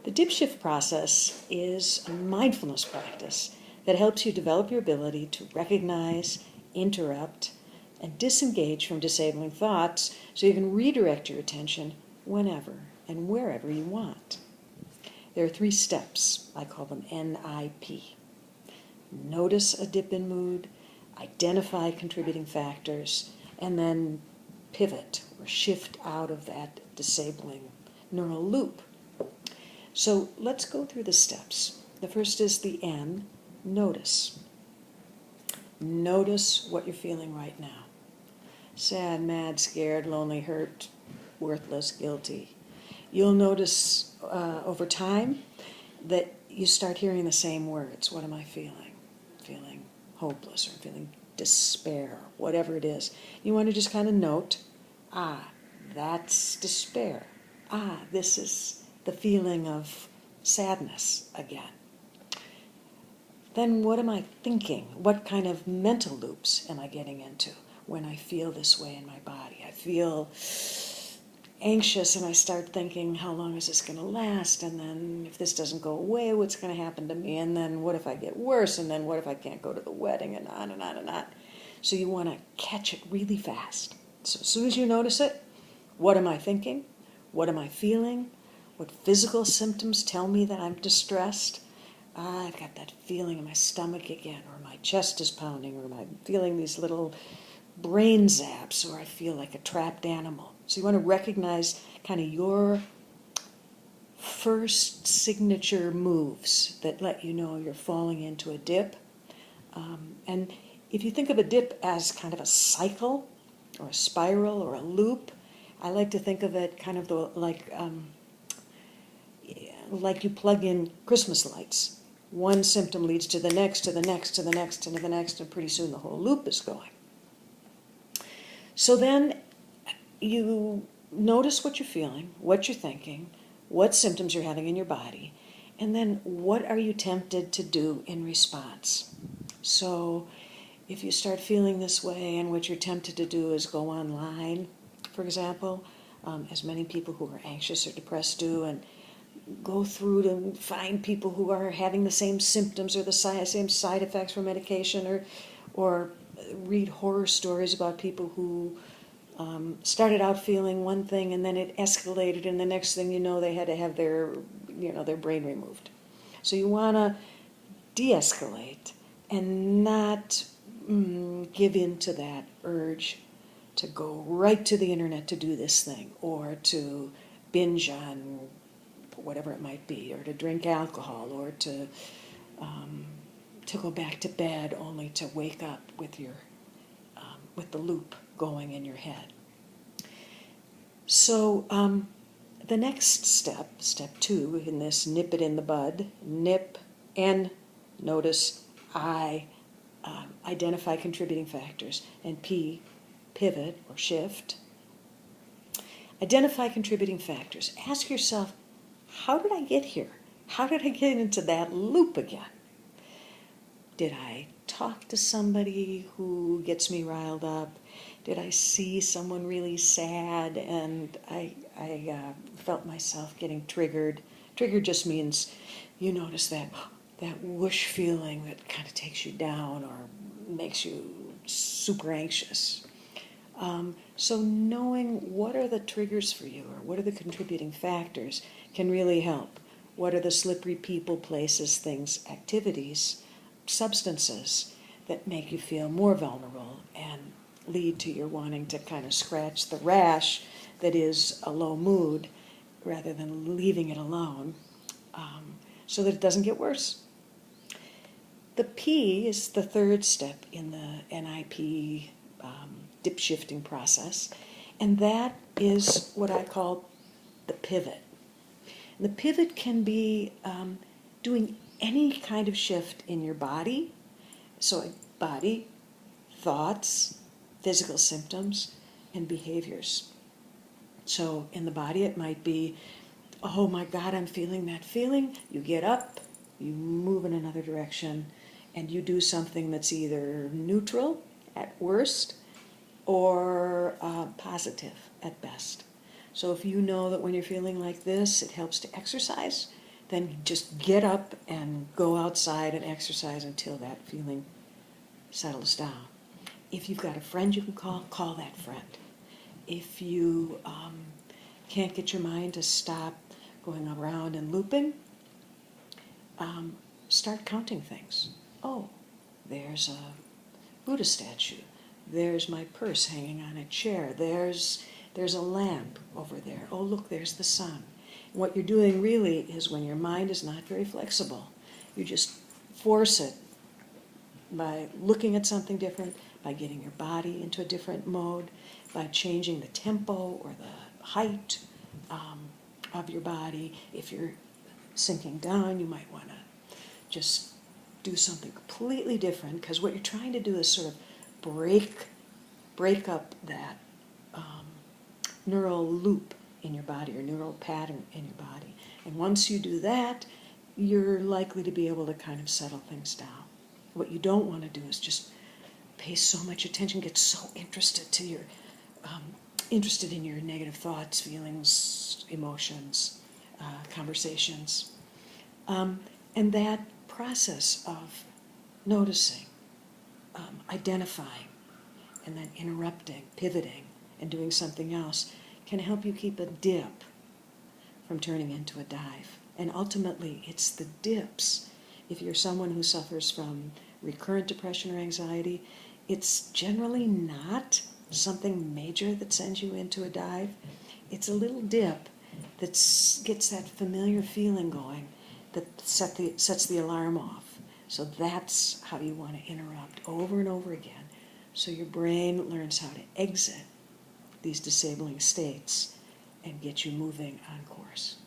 The dip shift process is a mindfulness practice that helps you develop your ability to recognize, interrupt, and disengage from disabling thoughts so you can redirect your attention whenever and wherever you want. There are 3 steps. I call them NIP. Notice a dip in mood, identify contributing factors, and then pivot or shift out of that disabling neural loop. So let's go through the steps. The first is the N, notice. Notice what you're feeling right now. Sad, mad, scared, lonely, hurt, worthless, guilty. You'll notice over time that you start hearing the same words. What am I feeling? Feeling hopeless, or feeling despair, whatever it is. You want to just kind of note, that's despair. This is the feeling of sadness again. Then what am I thinking? What kind of mental loops am I getting into when I feel this way in my body? I feel anxious and I start thinking, how long is this going to last? And then if this doesn't go away, what's going to happen to me? And then what if I get worse? And then what if I can't go to the wedding? And on and on and on. So you want to catch it really fast. So as soon as you notice it, what am I thinking? What am I feeling? What physical symptoms tell me that I'm distressed? I've got that feeling in my stomach again, or my chest is pounding, or I'm feeling these little brain zaps, or I feel like a trapped animal. So you want to recognize kind of your first signature moves that let you know you're falling into a dip. And if you think of a dip as kind of a cycle, or a spiral, or a loop, I like to think of it kind of like you plug in Christmas lights. One symptom leads to the next, to the next, to the next, to the next, and pretty soon the whole loop is going. So then you notice what you're feeling, what you're thinking, what symptoms you're having in your body, and then what are you tempted to do in response. So if you start feeling this way and what you're tempted to do is go online, for example, as many people who are anxious or depressed do, and go through to find people who are having the same symptoms or the same side effects from medication, or read horror stories about people who started out feeling one thing and then it escalated, and the next thing you know they had to have their brain removed. So you want to de-escalate and not give in to that urge to go right to the internet to do this thing, or to binge on whatever it might be, or to drink alcohol, or to go back to bed only to wake up with the loop going in your head. So the next step 2 in this nip it in the bud, nip, N, notice, I, identify contributing factors, and P, pivot or shift. Identify contributing factors. Ask yourself, how did I get here? How did I get into that loop again? Did I talk to somebody who gets me riled up? Did I see someone really sad and I felt myself getting triggered? Triggered just means you notice that whoosh feeling that kind of takes you down or makes you super anxious. So knowing what are the triggers for you, or what are the contributing factors, can really help. What are the slippery people, places, things, activities, substances that make you feel more vulnerable and lead to your wanting to kind of scratch the rash that is a low mood, rather than leaving it alone, so that it doesn't get worse. The P is the 3rd step in the NIP dip shifting process, and that is what I call the pivot. And the pivot can be doing any kind of shift in your body, so body, thoughts, physical symptoms, and behaviors. So in the body it might be, oh my God, I'm feeling that feeling. You get up, you move in another direction, and you do something that's either neutral at worst or positive at best. So if you know that when you're feeling like this, it helps to exercise, then just get up and go outside and exercise until that feeling settles down. If you've got a friend you can call that friend. If you can't get your mind to stop going around and looping, start counting things. Oh, there's a Buddha statue. There's my purse hanging on a chair. There's a lamp over there. Oh, look, there's the sun. And what you're doing really is when your mind is not very flexible, you just force it by looking at something different, by getting your body into a different mode, by changing the tempo or the height of your body. If you're sinking down, you might want to just do something completely different, because what you're trying to do is sort of break up that neural loop in your body or neural pattern in your body. And once you do that, you're likely to be able to kind of settle things down. What you don't want to do is just pay so much attention, get so interested in your negative thoughts, feelings, emotions, conversations. And that process of noticing, identifying, and then interrupting, pivoting, and doing something else can help you keep a dip from turning into a dive. And ultimately, it's the dips. If you're someone who suffers from recurrent depression or anxiety, it's generally not something major that sends you into a dive. It's a little dip that gets that familiar feeling going that sets the alarm off. So that's how you want to interrupt over and over again, so your brain learns how to exit these disabling states and get you moving on course.